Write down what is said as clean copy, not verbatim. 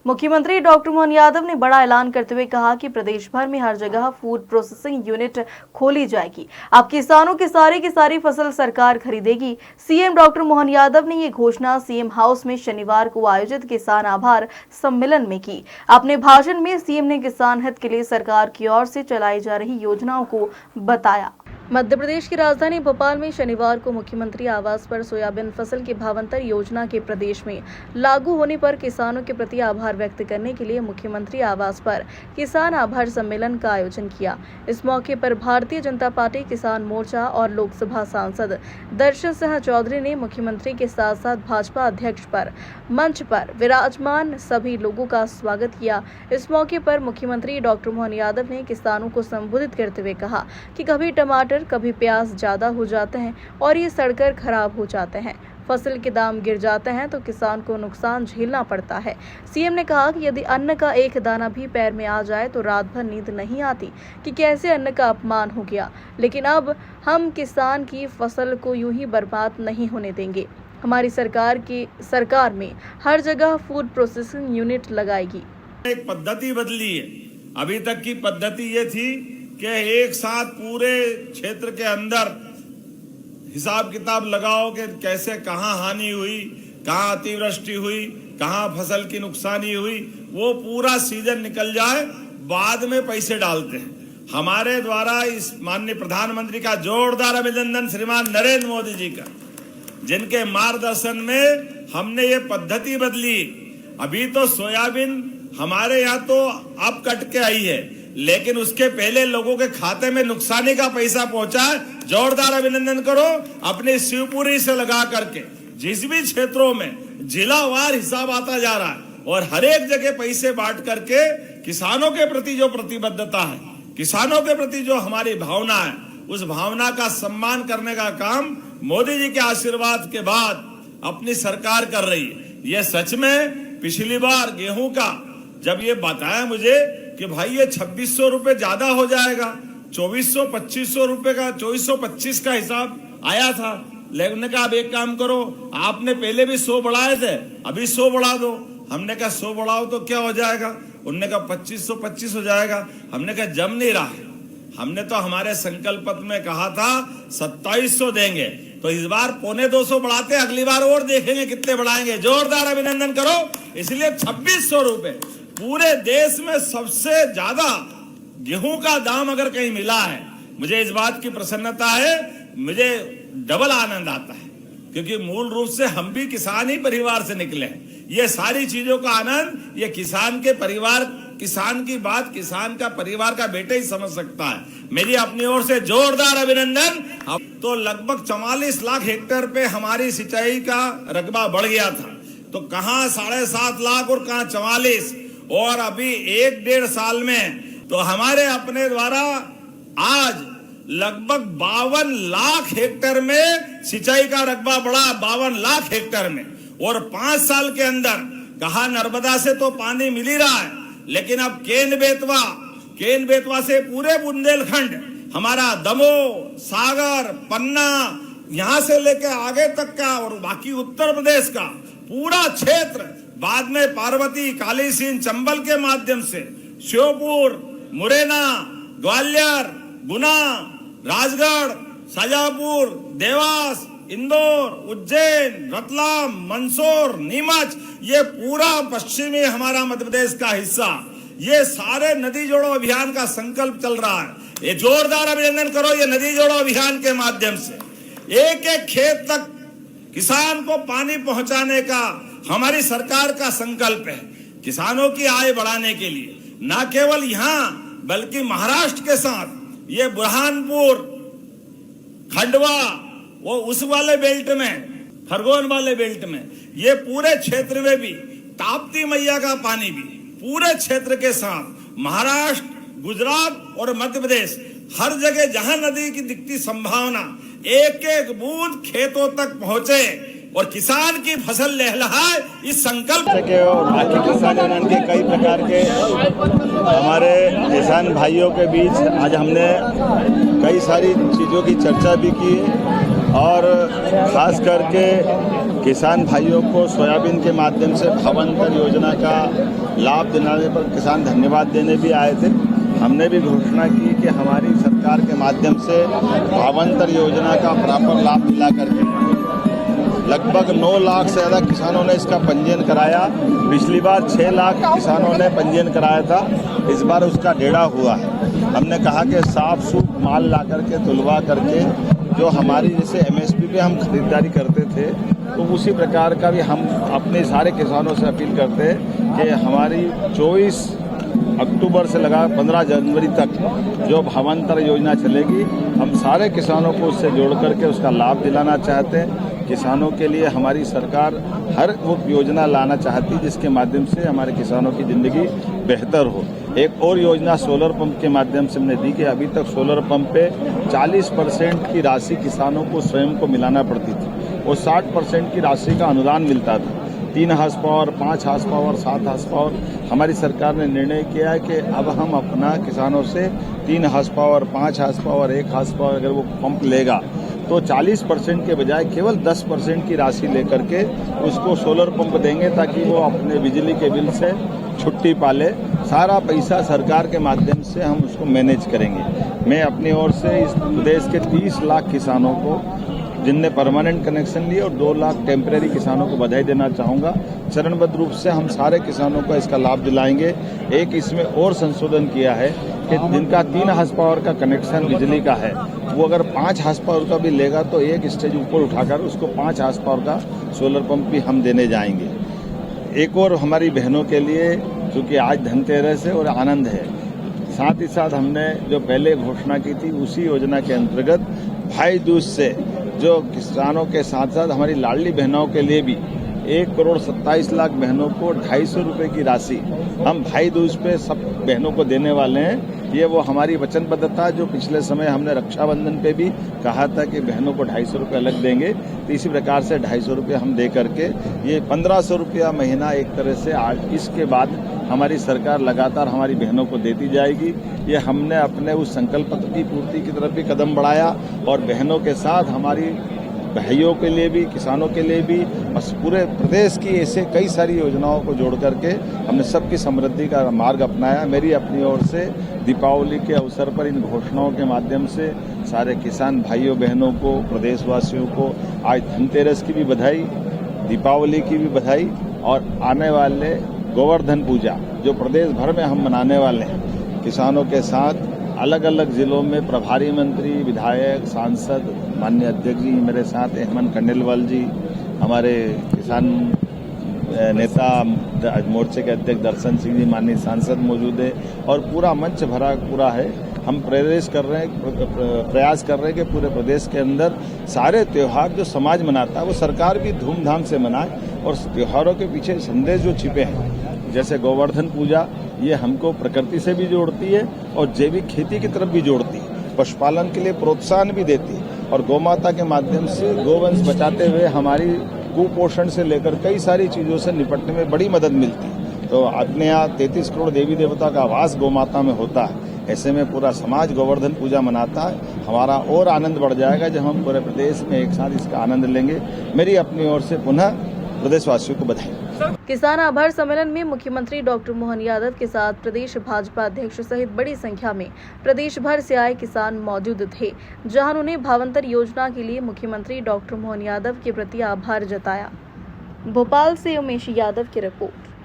मुख्यमंत्री डॉक्टर मोहन यादव ने बड़ा ऐलान करते हुए कहा कि प्रदेश भर में हर जगह फूड प्रोसेसिंग यूनिट खोली जाएगी। अब किसानों की सारी फसल सरकार खरीदेगी। सीएम डॉक्टर मोहन यादव ने ये घोषणा सीएम हाउस में शनिवार को आयोजित किसान आभार सम्मेलन में की। अपने भाषण में सीएम ने किसान हित के लिए सरकार की ओर से चलाई जा रही योजनाओं को बताया। मध्य प्रदेश की राजधानी भोपाल में शनिवार को मुख्यमंत्री आवास पर सोयाबीन फसल की भावांतर योजना के प्रदेश में लागू होने पर किसानों के प्रति आभार व्यक्त करने के लिए मुख्यमंत्री आवास पर किसान आभार सम्मेलन का आयोजन किया। इस मौके पर भारतीय जनता पार्टी किसान मोर्चा और लोकसभा सांसद दर्शन सिंह चौधरी ने मुख्यमंत्री के साथ साथ भाजपा अध्यक्ष पर मंच पर विराजमान सभी लोगों का स्वागत किया। इस मौके पर मुख्यमंत्री डॉक्टर मोहन यादव ने किसानों को संबोधित करते हुए कहा कि कभी टमाटर कभी प्याज ज्यादा हो जाते हैं और ये सड़कर खराब हो जाते हैं, फसल के दाम गिर जाते हैं तो किसान को नुकसान झेलना पड़ता है। सीएम ने कहा कि यदि अन्न का एक दाना भी पैर में आ जाए तो रात भर नींद नहीं आती कि कैसे अन्न का अपमान हो गया, लेकिन अब हम किसान की फसल को यूं ही बर्बाद नहीं होने देंगे। हमारी सरकार में हर जगह फूड प्रोसेसिंग यूनिट लगाएगी। एक पद्धति बदली है। अभी तक की पद्धति ये थी कि एक साथ पूरे क्षेत्र के अंदर हिसाब किताब लगाओ कि कैसे कहाँ हानि हुई, कहाँ अतिवृष्टि हुई, कहाँ फसल की नुकसानी हुई, वो पूरा सीजन निकल जाए, बाद में पैसे डालते हैं। हमारे द्वारा इस माननीय प्रधानमंत्री का जोरदार अभिनंदन श्रीमान नरेंद्र मोदी जी का, जिनके मार्गदर्शन में हमने ये पद्धति बदली। अभी तो सोयाबीन हमारे यहाँ तो अब कट के आई है, लेकिन उसके पहले लोगों के खाते में नुकसानी का पैसा पहुंचा है। जोरदार अभिनंदन करो अपने शिवपुरी से लगा करके। जिस भी क्षेत्रों में जिलावार हिसाब आता जा रहा है और हर एक जगह पैसे बांट करके किसानों के प्रति जो प्रतिबद्धता है, किसानों के प्रति जो हमारी भावना है, उस भावना का सम्मान करने का काम मोदी जी के आशीर्वाद के बाद अपनी सरकार कर रही है। ये सच में पिछली बार गेहूं का जब ये बताया मुझे कि भाई ये 2600 रुपए ज्यादा हो जाएगा, 2400-2500 रुपए का 2425 का हिसाब आया था, लेकिन कहा अब एक काम करो, आपने पहले भी 100 बढ़ाए थे, अभी 100 बढ़ा दो। हमने कहा 100 बढ़ाओ तो क्या हो जाएगा? उन्होंने कहा 2525 हो जाएगा। हमने कहा जम नहीं रहा है। हमने तो हमारे संकल्प पत्र में कहा था 2700 देंगे, तो इस बार 250 बढ़ाते, अगली बार और देखेंगे कितने बढ़ाएंगे। जोरदार अभिनंदन करो। इसलिए 2600 रुपए पूरे देश में सबसे ज्यादा गेहूं का दाम अगर कहीं मिला है, मुझे इस बात की प्रसन्नता है, मुझे डबल आनंद आता है, क्योंकि मूल रूप से हम भी किसान ही परिवार से निकले हैं। ये सारी चीजों का आनंद ये किसान के परिवार, किसान की बात किसान का परिवार का बेटा ही समझ सकता है। मेरी अपनी ओर से जोरदार अभिनंदन। अब तो लगभग 44 लाख हेक्टेयर पे हमारी सिंचाई का रकबा बढ़ गया था, तो कहां 7.5 लाख और कहां 44, और अभी 1-1.5 साल में तो हमारे अपने द्वारा आज लगभग 52 लाख हेक्टेयर में सिंचाई का रकबा बढ़ा, 52 लाख हेक्टेयर में। और 5 साल के अंदर कहा नर्मदा से तो पानी मिल ही रहा है, लेकिन अब केन बेतवा से पूरे बुंदेलखंड, हमारा दमोह, सागर, पन्ना, यहां से लेके आगे तक का और बाकी उत्तर प्रदेश का पूरा क्षेत्र, बाद में पार्वती, कालीसिंध, चंबल के माध्यम से श्योपुर, मुरैना, ग्वालियर, गुना, राजगढ़, शाजापुर, देवास, इंदौर, उज्जैन, रतलाम, मंदसौर, नीमच, ये पूरा पश्चिमी हमारा मध्य प्रदेश का हिस्सा, ये सारे नदी जोड़ो अभियान का संकल्प चल रहा है। ये जोरदार अभिनंदन करो। ये नदी जोड़ो अभियान के माध्यम से एक एक खेत तक किसान को पानी पहुंचाने का हमारी सरकार का संकल्प है। किसानों की आय बढ़ाने के लिए न केवल यहाँ बल्कि महाराष्ट्र के साथ ये बुरहानपुर, खंडवा, वो उस वाले बेल्ट में, खरगोन वाले बेल्ट में, ये पूरे क्षेत्र में भी ताप्ती मैया का पानी भी पूरे क्षेत्र के साथ महाराष्ट्र, गुजरात और मध्य प्रदेश, हर जगह जहां नदी की दिखती संभावना, एक एक बूंद खेतों तक पहुंचे और किसान की फसल लहलहाए, इस संकल्प के और बाकी किसान यूनियन के कई प्रकार के हमारे किसान भाइयों के बीच आज हमने कई सारी चीज़ों की चर्चा भी की और खास करके किसान भाइयों को सोयाबीन के माध्यम से भावांतर योजना का लाभ दिलाने पर किसान धन्यवाद देने भी आए थे। हमने भी घोषणा की कि हमारी सरकार के माध्यम से भावांतर योजना का प्रॉपर लाभ दिला करके लगभग 9 लाख से ज़्यादा किसानों ने इसका पंजीयन कराया। पिछली बार 6 लाख किसानों ने पंजीयन कराया था, इस बार उसका 1.5 हुआ है। हमने कहा कि साफ सूफ माल ला करके तुलवा करके जो हमारी जैसे MSP पे हम खरीदारी करते थे तो उसी प्रकार का भी हम अपने सारे किसानों से अपील करते हैं कि हमारी 24 अक्टूबर से लगा 15 जनवरी तक जो भावांतर योजना चलेगी, हम सारे किसानों को उससे जोड़ करके उसका लाभ दिलाना चाहते हैं। किसानों के लिए हमारी सरकार हर वो योजना लाना चाहती है जिसके माध्यम से हमारे किसानों की ज़िंदगी बेहतर हो। एक और योजना सोलर पंप के माध्यम से हमने दी कि अभी तक सोलर पंप पे 40% की राशि किसानों को स्वयं को मिलाना पड़ती थी और 60% की राशि का अनुदान मिलता था। 3 horse power, 5 horse power, 7 horse power, हमारी सरकार ने निर्णय किया है कि अब हम अपना किसानों से 3 horse power, 5 horse power, 1 horse power अगर वो पंप लेगा तो 40% के बजाय केवल 10% की राशि लेकर के उसको सोलर पंप देंगे ताकि वो अपने बिजली के बिल से छुट्टी पाले। सारा पैसा सरकार के माध्यम से हम उसको मैनेज करेंगे। मैं अपनी ओर से इस प्रदेश के 30 लाख किसानों को जिनने परमानेंट कनेक्शन लिए और 2 लाख टेम्परेरी किसानों को बधाई देना चाहूँगा। चरणबद्ध रूप से हम सारे किसानों को इसका लाभ दिलाएंगे। एक इसमें और संशोधन किया है कि जिनका 3 हार्स पावर का कनेक्शन बिजली का है वो अगर 5 हार्स पावर का भी लेगा तो एक स्टेज ऊपर उठाकर उसको 5 हार्स पावर का सोलर पंप भी हम देने जाएंगे। एक और हमारी बहनों के लिए क्योंकि आज धनतेरस है और आनंद है, साथ ही साथ हमने जो पहले घोषणा की थी उसी योजना के अंतर्गत भाई दूज से जो किसानों के साथ साथ हमारी लाडली बहनों के लिए भी 1,27,00,000 बहनों को 250 रुपये की राशि हम भाई दूज पे सब बहनों को देने वाले हैं। ये वो हमारी वचनबद्धता जो पिछले समय हमने रक्षाबंधन पे भी कहा था कि बहनों को 250 रुपये अलग देंगे, तो इसी प्रकार से 250 रुपये हम दे करके ये 1500 रुपया महीना एक तरह से आज इसके बाद हमारी सरकार लगातार हमारी बहनों को देती जाएगी। ये हमने अपने उस संकल्प की पूर्ति की तरफ भी कदम बढ़ाया और बहनों के साथ हमारी भाइयों के लिए भी, किसानों के लिए भी, बस पूरे प्रदेश की ऐसे कई सारी योजनाओं को जोड़ करके हमने सबकी समृद्धि का मार्ग अपनाया। मेरी अपनी ओर से दीपावली के अवसर पर इन घोषणाओं के माध्यम से सारे किसान भाइयों बहनों को, प्रदेशवासियों को आज धनतेरस की भी बधाई, दीपावली की भी बधाई और आने वाले गोवर्धन पूजा जो प्रदेश भर में हम मनाने वाले हैं। किसानों के साथ अलग अलग जिलों में प्रभारी मंत्री, विधायक, सांसद, माननीय अध्यक्ष जी मेरे साथ, हेमंत खंडेलवाल जी, हमारे किसान नेता मोर्चे के अध्यक्ष दर्शन सिंह जी, माननीय सांसद मौजूद है और पूरा मंच भरा पूरा है। हम प्रयास कर रहे हैं कि पूरे प्रदेश के अंदर सारे त्यौहार जो समाज मनाता है वो सरकार भी धूमधाम से मनाए और त्योहारों के पीछे संदेश जो छिपे हैं जैसे गोवर्धन पूजा, ये हमको प्रकृति से भी जोड़ती है और जैविक खेती की तरफ भी जोड़ती है, पशुपालन के लिए प्रोत्साहन भी देती है और गौमाता के माध्यम से गोवंश बचाते हुए हमारी कुपोषण से लेकर कई सारी चीज़ों से निपटने में बड़ी मदद मिलती है। तो अपने यहाँ 33 करोड़ देवी देवता का वास गौमाता में होता है, ऐसे में पूरा समाज गोवर्धन पूजा मनाता है। हमारा और आनंद बढ़ जाएगा जब हम पूरे प्रदेश में एक साथ इसका आनंद लेंगे। मेरी अपनी ओर से पुनः प्रदेशवासियों को बधाई। किसान आभार सम्मेलन में मुख्यमंत्री डॉक्टर मोहन यादव के साथ प्रदेश भाजपा अध्यक्ष सहित बड़ी संख्या में प्रदेश भर से आए किसान मौजूद थे, जहां उन्होंने भावांतर योजना के लिए मुख्यमंत्री डॉक्टर मोहन यादव के प्रति आभार जताया। भोपाल से उमेश यादव की रिपोर्ट।